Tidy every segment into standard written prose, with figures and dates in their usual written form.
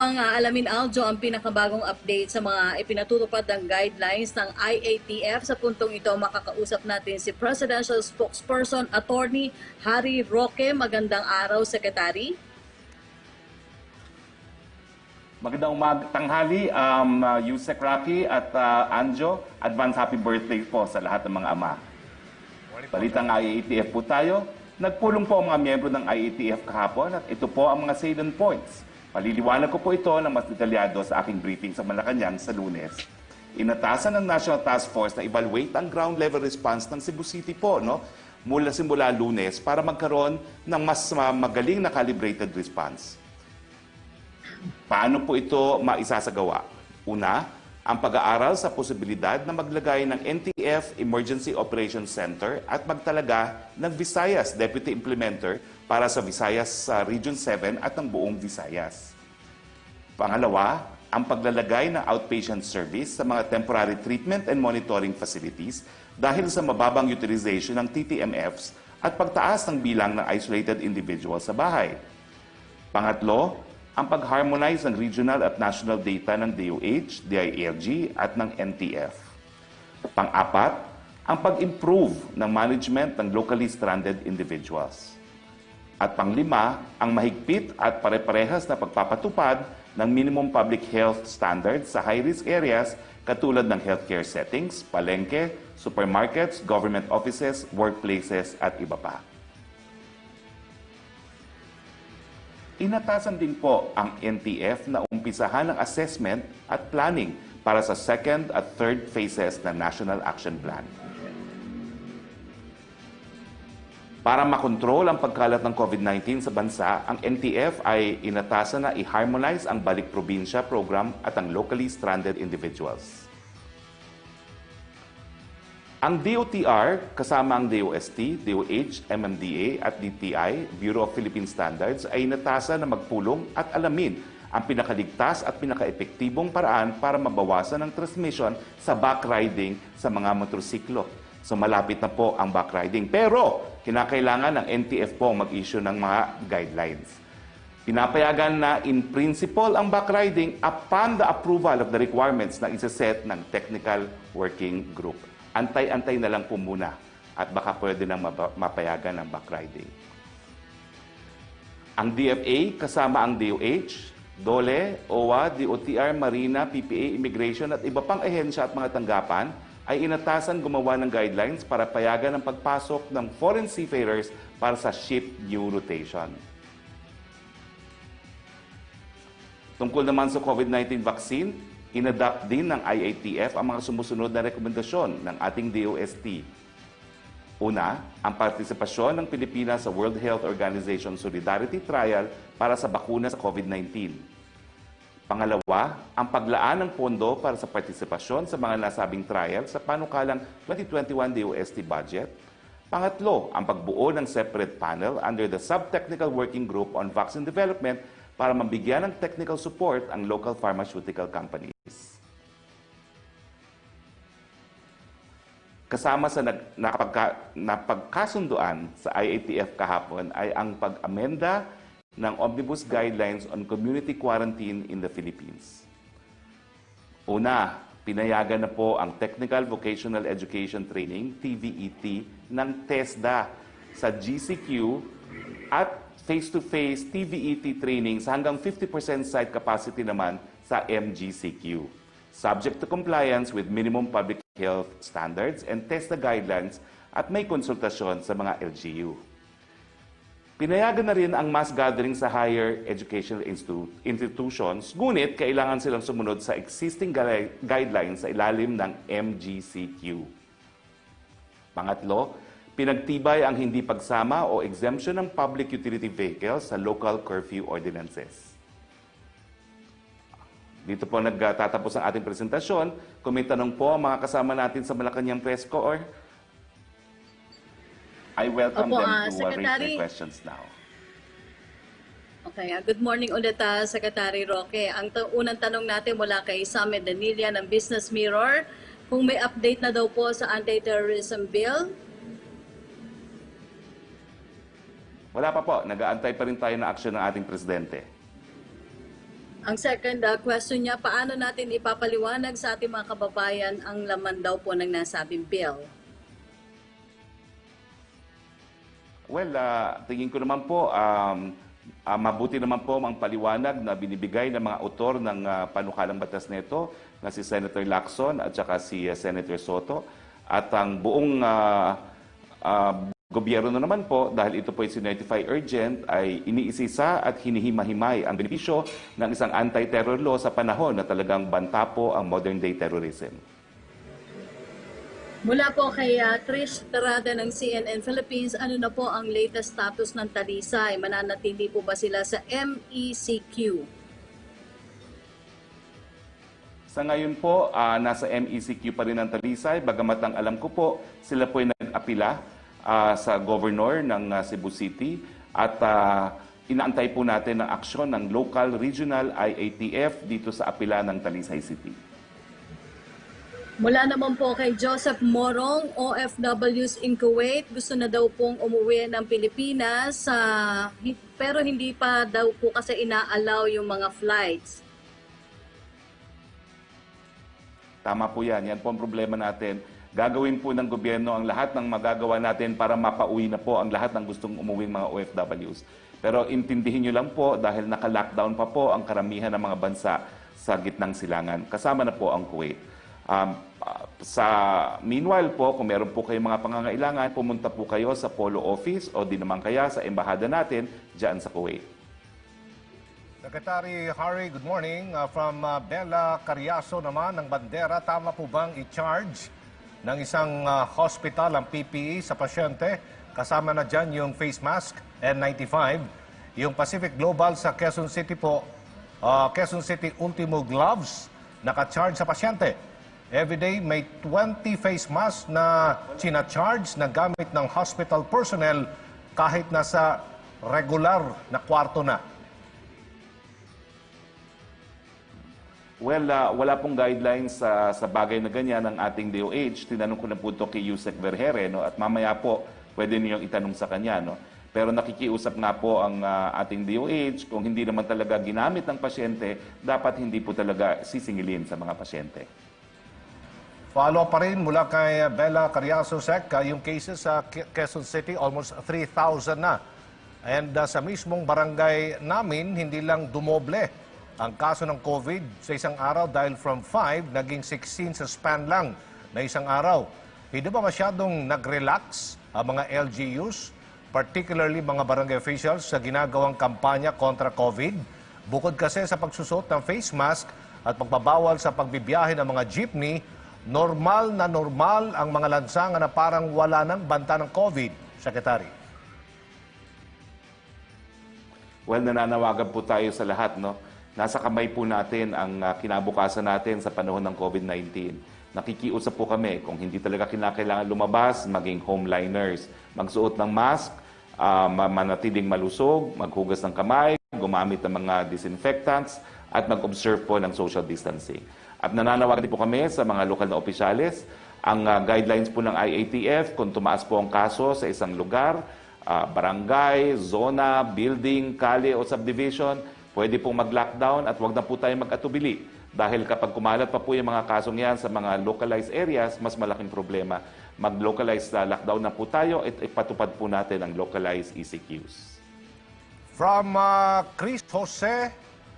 Alamin Aljo ang pinakabagong update sa mga ipinatutupad ng guidelines ng IATF. Sa puntong ito, makakausap natin si Presidential Spokesperson Attorney Harry Roque. Magandang araw, Secretary. Magandang tanghali, Yusek Rocky at Anjo. Advance happy birthday po sa lahat ng mga ama. Balitang IATF po tayo. Nagpulong po ang mga miyembro ng IATF kahapon at ito po ang mga salient points. Paliliwanag ko po ito na mas detalyado sa aking briefing sa Malacanang sa Lunes. Inatasan ng National Task Force na evaluate ang ground level response ng Cebu City po, mula simula Lunes para magkaroon ng mas magaling na calibrated response. Paano po ito maisasagawa? Una, ang pag-aaral sa posibilidad na maglagay ng NTF Emergency Operations Center at magtalaga ng Visayas Deputy Implementer para sa Visayas Region 7 at ng buong Visayas. Pangalawa, ang paglalagay ng outpatient service sa mga temporary treatment and monitoring facilities dahil sa mababang utilization ng TTMFs at pagtaas ng bilang ng isolated individuals sa bahay. Pangatlo, ang pag-harmonize ng regional at national data ng DOH, DILG at ng NTF. Pang-apat, ang pag-improve ng management ng locally stranded individuals. At panglima, ang mahigpit at pare-parehas na pagpapatupad ng minimum public health standards sa high-risk areas katulad ng healthcare settings, palengke, supermarkets, government offices, workplaces at iba pa. Inatasan din po ang NTF na umpisahan ang assessment at planning para sa second at third phases ng National Action Plan. Para makontrol ang pagkalat ng COVID-19 sa bansa, ang NTF ay inatasan na i-harmonize ang Balik Probinsya program at ang locally stranded individuals. Ang DOTR, kasama ang DOST, DOH, MMDA at DTI, Bureau of Philippine Standards, ay inatasan na magpulong at alamin ang pinakaligtas at pinakaepektibong paraan para mabawasan ang transmission sa backriding sa mga motorsiklo. So malapit na po ang backriding. Pero kinakailangan ng NTF po mag-issue ng mga guidelines. Pinapayagan na in principle ang backriding upon the approval of the requirements na isa-set ng Technical Working Group. Antay-antay na lang po muna at baka pwede nang mapayagan ang backriding. Ang DFA kasama ang DOH, DOLE, OWA, DOTR, Marina, PPA, Immigration at iba pang ahensya at mga tanggapan ay inatasan gumawa ng guidelines para payagan ang pagpasok ng foreign seafarers para sa ship new rotation. Tungkol naman sa COVID-19 vaccine, inadapt din ng IATF ang mga sumusunod na rekomendasyon ng ating DOST. Una, ang partisipasyon ng Pilipinas sa World Health Organization Solidarity Trial para sa bakuna sa COVID-19. Pangalawa, ang paglaan ng pondo para sa partisipasyon sa mga nasabing trial sa panukalang 2021 DOST budget. Pangatlo, ang pagbuo ng separate panel under the Sub-Technical Working Group on Vaccine Development para mabigyan ng technical support ang local pharmaceutical companies. Kasama sa napagkasunduan sa IATF kahapon ay ang pag-amenda ng Omnibus Guidelines on Community Quarantine in the Philippines. Una, pinayagan na po ang Technical Vocational Education Training, TVET, ng TESDA sa GCQ at face-to-face TVET trainings hanggang 50% site capacity naman sa MGCQ. Subject to compliance with minimum public health standards and TESDA guidelines at may konsultasyon sa mga LGU. Pinayagan na rin ang mass gathering sa higher educational institutions, ngunit kailangan silang sumunod sa existing guidelines sa ilalim ng MGCQ. Pangatlo, pinagtibay ang hindi pagsama o exemption ng public utility vehicles sa local curfew ordinances. Dito po nagtatapos ang ating presentasyon. Kung may tanong po ang mga kasama natin sa Malacanang Press Corps, I welcome them to raise their questions now. Okay, good morning ulit, Secretary Roque. Ang unang tanong natin mula kay Samed Danilla ng Business Mirror, kung may update na daw po sa anti-terrorism bill. Wala pa po, nag-aantay pa rin tayo ng aksyon ng ating presidente. Ang second question niya, paano natin ipapaliwanag sa ating mga kababayan ang laman daw po ng nasabing bill? Well, tingin ko naman po, mabuti naman po ang paliwanag na binibigay ng mga autor ng panukalang batas nito na si Senator Lacson at saka si Senator Soto. At ang buong gobyerno naman po, dahil ito po ay sinertify urgent, ay iniisisa at hinihimahimay ang benepisyo ng isang anti-terror law sa panahon na talagang banta po ang modern-day terrorism. Mula po kay Trish Terada ng CNN Philippines, ano na po ang latest status ng Talisay? Mananatili po ba sila sa MECQ? Sa ngayon po, nasa MECQ pa rin ang Talisay. Bagamat ang alam ko po, sila po ay nag-apila sa governor ng Cebu City at inaantay po natin ang aksyon ng local regional IATF dito sa apila ng Talisay City. Mula naman po kay Joseph Morong, OFWs in Kuwait, gusto na daw pong umuwi ng Pilipinas, pero hindi pa daw po kasi ina-allow yung mga flights. Tama po yan. Yan po ang problema natin. Gagawin po ng gobyerno ang lahat ng magagawa natin para mapauwi na po ang lahat ng gustong umuwing mga OFWs. Pero intindihin nyo lang po dahil naka-lockdown pa po ang karamihan ng mga bansa sa gitnang silangan. Kasama na po ang Kuwait. Meanwhile po, kung meron po kayong mga pangangailangan, pumunta po kayo sa Polo Office o di naman kaya sa embahada natin dyan sa Kuwait. Secretary Harry, good morning. From Bella Cariaso naman ng Bandera, tama po bang i-charge ng isang hospital ang PPE sa pasyente? Kasama na dyan yung face mask, N95. Yung Pacific Global sa Quezon City po, Quezon City Ultimo Gloves, naka-charge sa pasyente. Everyday may 20 face masks na china-charge na gamit ng hospital personnel kahit nasa regular na kwarto na. Well, wala pong guidelines sa bagay na ganyan ng ating DOH. Tinanong ko na po ito kay Yusek Vergere, no? At mamaya po, pwede niyo itanong sa kanya. No? Pero nakikiusap nga po ang ating DOH, kung hindi naman talaga ginamit ng pasyente, dapat hindi po talaga sisingilin sa mga pasyente. Follow pa rin mula kay Bella Cariaso Sec, yung cases sa Quezon City, almost 3,000 na. And sa mismong barangay namin, hindi lang dumoble ang kaso ng COVID sa isang araw dahil from 5 naging 16 sa span lang na isang araw. Hindi ba masyadong nag-relax ang mga LGUs, particularly mga barangay officials sa ginagawang kampanya kontra COVID? Bukod kasi sa pagsusot ng face mask at pagbabawal sa pagbibiyahe ng mga jeepney, normal na normal ang mga lansangan na parang wala nang banta ng COVID, Secretary. Well, nananawagan po tayo sa lahat, no? Nasa kamay po natin ang kinabukasan natin sa panahon ng COVID-19. Nakikiusap po kami kung hindi talaga kinakailangan lumabas, maging homeliners, magsuot ng mask, manatiling malusog, maghugas ng kamay, gumamit ng mga disinfectants, at mag-observe po ng social distancing. At nananawagan din po kami sa mga lokal na opisyales, ang guidelines po ng IATF, kung tumaas po ang kaso sa isang lugar, barangay, zona, building, kalye o subdivision, pwede pong mag-lockdown at huwag na po tayo mag-atubili. Dahil kapag kumalat pa po yung mga kasong yan sa mga localized areas, mas malaking problema. Mag-localized lockdown na po tayo at ipatupad po natin ang localized ECQs. From Chris Jose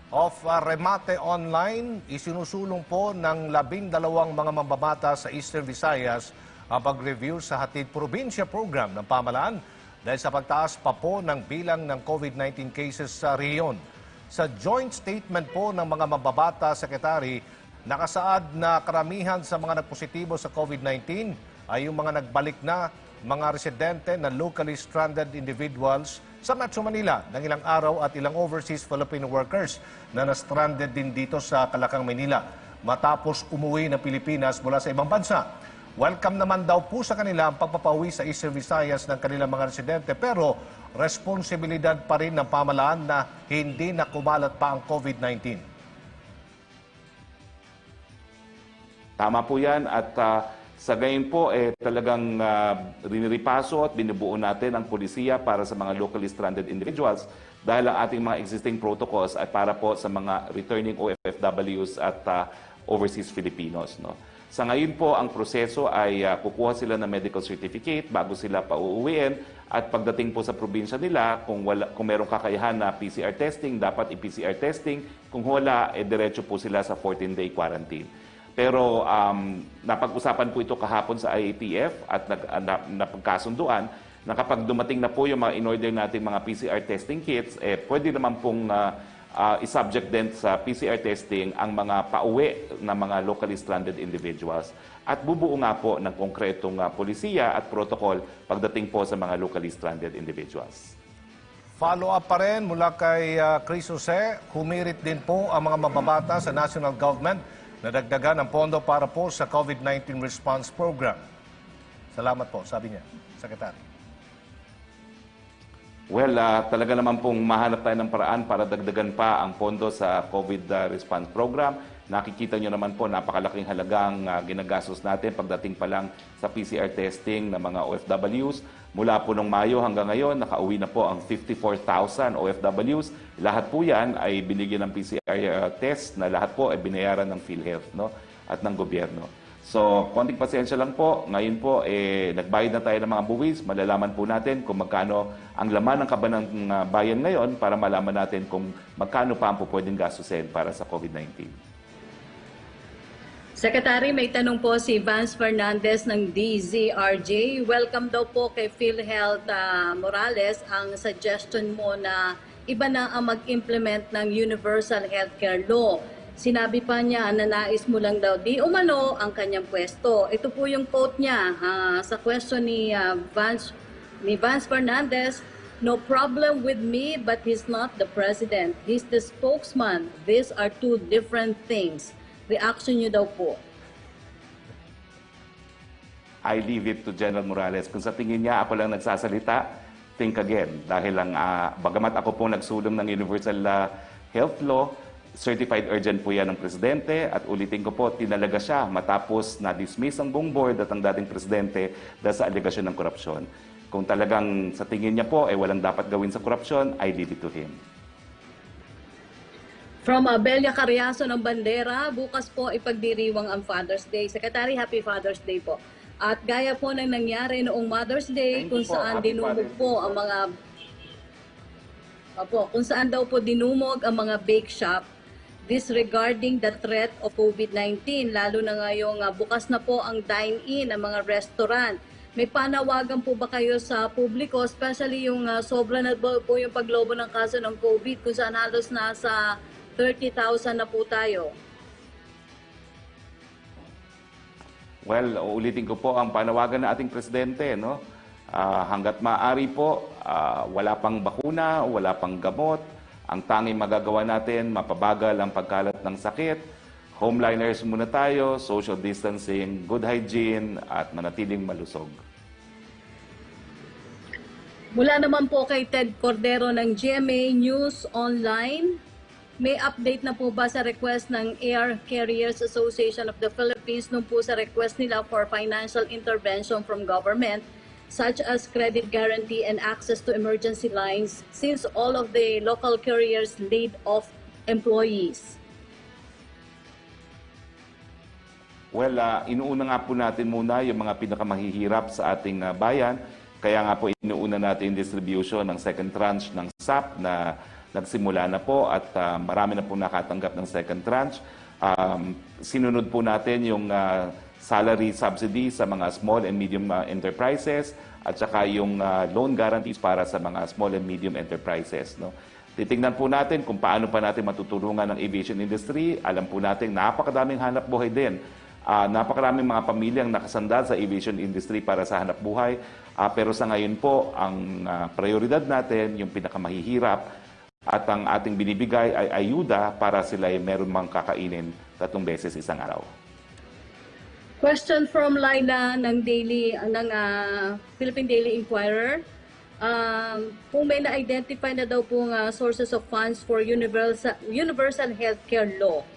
of Remate Online, isinusulong po ng 12 mga mambabata sa Eastern Visayas ang pag-review sa Hatid Probinsya Program ng pamahalaan dahil sa pagtaas pa po ng bilang ng COVID-19 cases sa rehiyon. Sa joint statement po ng mga mambabata, Secretary, nakasaad na karamihan sa mga nagpositibo sa COVID-19 ay yung mga nagbalik na mga residente na locally stranded individuals sa Metro Manila ng ilang araw at ilang overseas Filipino workers na na-stranded din dito sa Calacang, Manila matapos umuwi ng Pilipinas mula sa ibang bansa. Welcome naman daw po sa kanila ang pagpapauwi sa Eastern Visayas ng kanilang mga residente pero responsibilidad pa rin ng pamahalaan na hindi na kumalat pa ang COVID-19. Tama po yan at sa gayon po talagang riniripaso at binubuo natin ang polisiya para sa mga locally stranded individuals dahil ang ating mga existing protocols ay para po sa mga returning OFWs at overseas Filipinos. No? Sa ngayon po, ang proseso ay kukuha sila ng medical certificate bago sila pauuwiin at pagdating po sa probinsya nila, kung merong kakayahan na PCR testing, dapat i-PCR testing. Kung wala, diretso po sila sa 14-day quarantine. Pero napag-usapan po ito kahapon sa IATF at napagkasunduan na kapag dumating na po yung mga in-order nating mga PCR testing kits, pwede naman pong i-subject din sa PCR testing ang mga pauwi na mga locally stranded individuals. At bubuo nga po ng konkretong polisiya at protocol pagdating po sa mga locally stranded individuals. Follow-up pa rin mula kay Chris Jose, humirit din po ang mga mababata sa national government na dagdagan ang pondo para po sa COVID-19 response program. Salamat po, sabi niya, Secretary. Well, talaga naman pong mahanap tayo ng paraan para dagdagan pa ang pondo sa COVID response program. Nakikita nyo naman po, napakalaking halagang ginagastos natin pagdating pa lang sa PCR testing ng mga OFWs. Mula po noong Mayo hanggang ngayon, nakauwi na po ang 54,000 OFWs. Lahat po yan ay binigyan ng PCR test na lahat po ay binayaran ng PhilHealth, no? At ng gobyerno. So, konting pasensya lang po. Ngayon po, nagbayad na tayo ng mga buwis. Malalaman po natin kung magkano ang laman ng kaban ng bayan ngayon para malaman natin kung magkano pa ang pwedeng gastusin para sa COVID-19. Secretary, may tanong po si Vance Fernandez ng DZRJ. Welcome daw po kay PhilHealth Morales ang suggestion mo na iba na ang mag-implement ng Universal Healthcare Law. Sinabi pa niya na nais mo lang daw di umano ang kanyang pwesto. Ito po yung quote niya sa question ni Vance Fernandez. No problem with me, but he's not the president. He's the spokesman. These are two different things. Reaction niyo daw po. I leave it to General Morales. Kung sa tingin niya ako lang nagsasalita, think again. Dahil lang, bagamat ako po nagsulong ng Universal Health Law, certified urgent po yan ng Presidente at ulitin ko po, tinalaga siya matapos na-dismiss ang buong board at ang dating Presidente dahil sa alegasyon ng korupsyon. Kung talagang sa tingin niya po walang dapat gawin sa korupsyon, I leave it to him. From Abelia Carriazo ng Bandera, bukas po ipagdiriwang ang Father's Day. Secretary, Happy Father's Day po. At gaya po ng nangyari noong Mother's Day, kung saan dinumog po ang mga kung saan daw po dinumog ang mga bake shop disregarding the threat of COVID-19, lalo na ngayong bukas na po ang dine-in ng mga restaurant. May panawagan po ba kayo sa publiko, especially yung sobra na po yung paglobo ng kaso ng COVID, kung saan halos nasa 30,000 na po tayo? Well, ulitin ko po ang panawagan ng ating Presidente, no? Hanggat maaari po, wala pang bakuna, wala pang gamot. Ang tanging magagawa natin, mapabagal ang pagkalat ng sakit. Homeliners muna tayo, social distancing, good hygiene, at manatiling malusog. Mula naman po kay Ted Cordero ng GMA News Online, may update na po ba sa request ng Air Carriers Association of the Philippines nung po sa request nila for financial intervention from government, such as credit guarantee and access to emergency lines, since all of the local carriers laid off employees? Well, inuuna nga po natin muna yung mga pinakamahihirap sa ating bayan. Kaya nga po inuuna natin yung distribution ng second tranche ng SAP na nagsimula na po at marami na po nakatanggap ng second tranche. Sinunod po natin yung salary subsidy sa mga small and medium enterprises at saka yung loan guarantees para sa mga small and medium enterprises. No? Titingnan po natin kung paano pa natin matutulungan ng aviation industry. Alam po natin napakadaming hanap buhay din. Napakaraming mga pamilyang nakasandal sa aviation industry para sa hanap buhay. Pero sa ngayon po, ang prioridad natin, yung pinakamahihirap at ang ating binibigay ay ayuda para sila ay meron mang kakainin 3 beses isang araw. Question from Laila ng Philippine Daily Inquirer. Kung may na-identify na daw pong sources of funds for Universal Healthcare Law.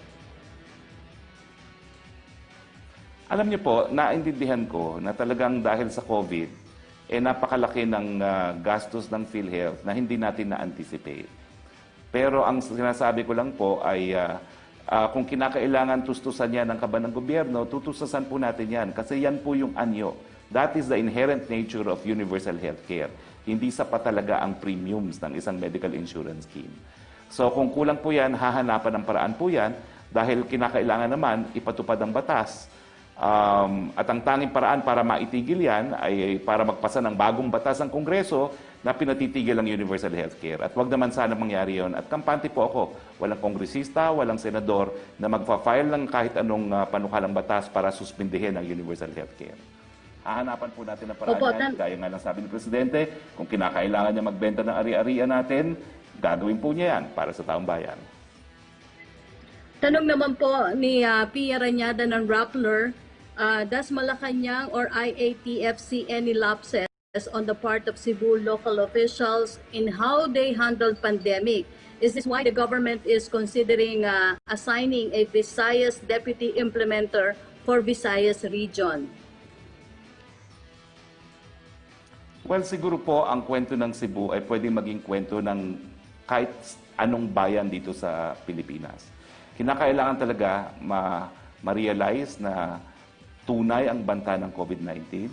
Alam niyo po, naintindihan ko na talagang dahil sa COVID, napakalaki ng gastos ng PhilHealth na hindi natin na-anticipate. Pero ang sinasabi ko lang po ay kung kinakailangan tustusan yan ng kaban ng gobyerno, tutustusan po natin yan. Kasi yan po yung anyo. That is the inherent nature of universal healthcare. Hindi sapat talaga ang premiums ng isang medical insurance scheme. So kung kulang po yan, hahanapan ng paraan po yan dahil kinakailangan naman ipatupad ang batas. At ang tanging paraan para maitigil yan ay para magpasa ng bagong batas ang Kongreso na pinatitigil ang universal healthcare. At wag naman sana mangyari yon. At kampante po ako, walang kongresista, walang senador na magpa-file ng kahit anong panukalang batas para suspindihin ang universal healthcare. Hahanapan po natin ang paraan yan. Gaya nga lang sabi ng Presidente, kung kinakailangan niya magbenta ng ari-arian natin, gagawin po niya yan para sa taong bayan. Tanong naman po ni Pia Ranyada ng Rappler, does Malacanang or IATF see any lapses on the part of Cebu local officials in how they handle pandemic? Is this why the government is considering assigning a Visayas deputy implementer for Visayas region? Well, siguro po ang kwento ng Cebu ay pwedeng maging kwento ng kahit anong bayan dito sa Pilipinas. Kinakailangan talaga ma-realize na tunay ang banta ng COVID-19,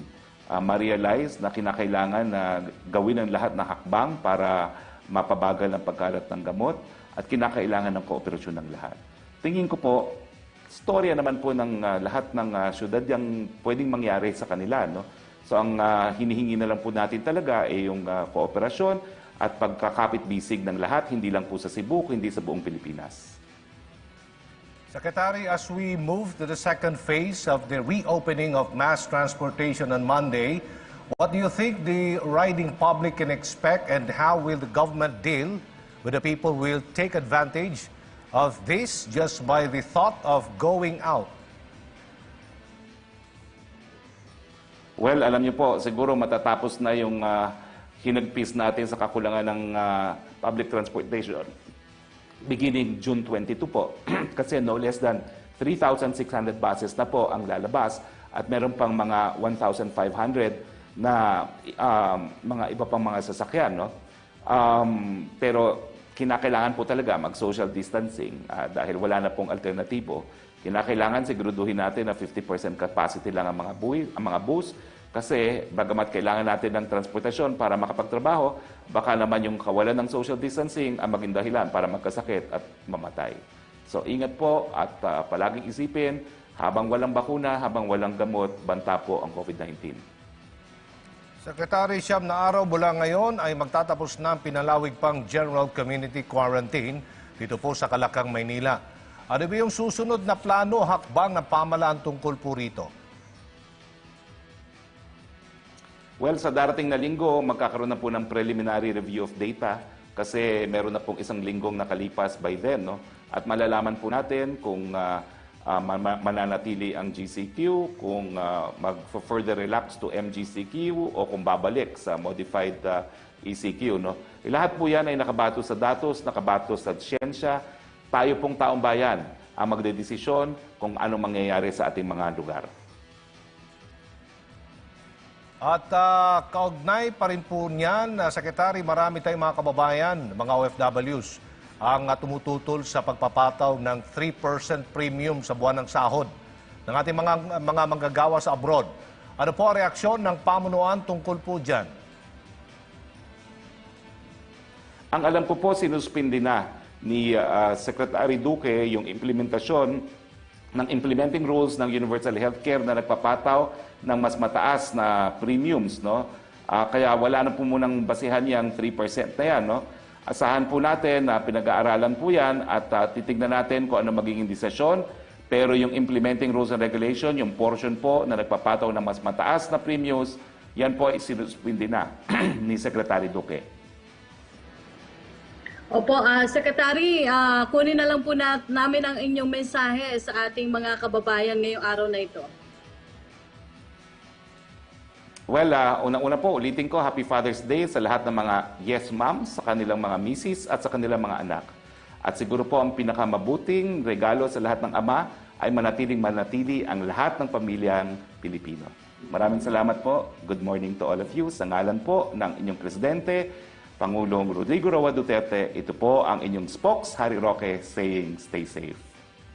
ma-realize na kinakailangan na gawin ang lahat ng hakbang para mapabagal ang pagkalat ng gamot at kinakailangan ng kooperasyon ng lahat. Tingin ko po, storya naman po ng lahat ng syudad yung pwedeng mangyari sa kanila. No? So ang hinihingi na lang po natin talaga ay yung kooperasyon at pagkakapit-bisig ng lahat, hindi lang po sa Cebu, kundi sa buong Pilipinas. Secretary, as we move to the second phase of the reopening of mass transportation on Monday, what do you think the riding public can expect and how will the government deal with the people who will take advantage of this just by the thought of going out? Well, alam niyo po, siguro matatapos na yung hinagpis natin sa kakulangan ng public transportation beginning June 22 po. Kasi no less than 3,600 buses na po ang lalabas at meron pang mga 1,500 na mga iba pang mga sasakyan. No? Pero kinakailangan po talaga mag-social distancing dahil wala na pong alternatibo. Kinakailangan siguruduhin natin na 50% capacity lang ang mga bus kasi bagamat kailangan natin ng transportasyon para makapagtrabaho, baka naman yung kawalan ng social distancing ang maging dahilan para magkasakit at mamatay. So ingat po at palaging isipin, habang walang bakuna, habang walang gamot, banta po ang COVID-19. Secretary, siyam na araw mula ngayon ay magtatapos na ang pinalawig pang General Community Quarantine dito po sa Calacang, Maynila. Ano ba yung susunod na plano hakbang ng pamahalaan tungkol po rito? Well, sa darating na linggo, magkakaroon na po ng preliminary review of data kasi meron na pong isang linggong nakalipas by then. No? At malalaman po natin kung mananatili ang GCQ, kung mag-further relax to MGCQ o kung babalik sa modified ECQ. No? Lahat po yan ay nakabato sa datos, nakabato sa siyensya. Tayo pong taong bayan ang magdedesisyon kung ano mangyayari sa ating mga lugar. At kaugnay pa rin po niyan, Secretary, marami tayong mga kababayan, mga OFWs, ang tumututol sa pagpapataw ng 3% premium sa buwan ng sahod ng ating mga manggagawa sa abroad. Ano po ang reaksyon ng pamunuan tungkol po dyan? Ang alam ko po, sinuspindi na ni Secretary Duque yung implementasyon ng implementing rules ng Universal Healthcare na nagpapataw ng mas mataas na premiums. No? Kaya wala na po munang basihan yung 3% na yan. No? Asahan po natin na pinag-aaralan po yan at titignan natin kung ano magiging desisyon. Pero yung implementing rules and regulation, yung portion po na nagpapataw ng mas mataas na premiums, yan po ay sinuspindi na ni Secretary Duque. Opo, Secretary, kunin na lang po namin ang inyong mensahe sa ating mga kababayan ngayong araw na ito. Well, unang-una po, ulitin ko, Happy Father's Day sa lahat ng mga yes ma'am, sa kanilang mga misis at sa kanilang mga anak. At siguro po ang pinakamabuting regalo sa lahat ng ama ay manatili ang lahat ng pamilyang Pilipino. Maraming salamat po. Good morning to all of you. Sa ngalan po ng inyong Presidente, Pangulong Rodrigo Roa Duterte. Ito po ang inyong spokes, Harry Roque, saying stay safe.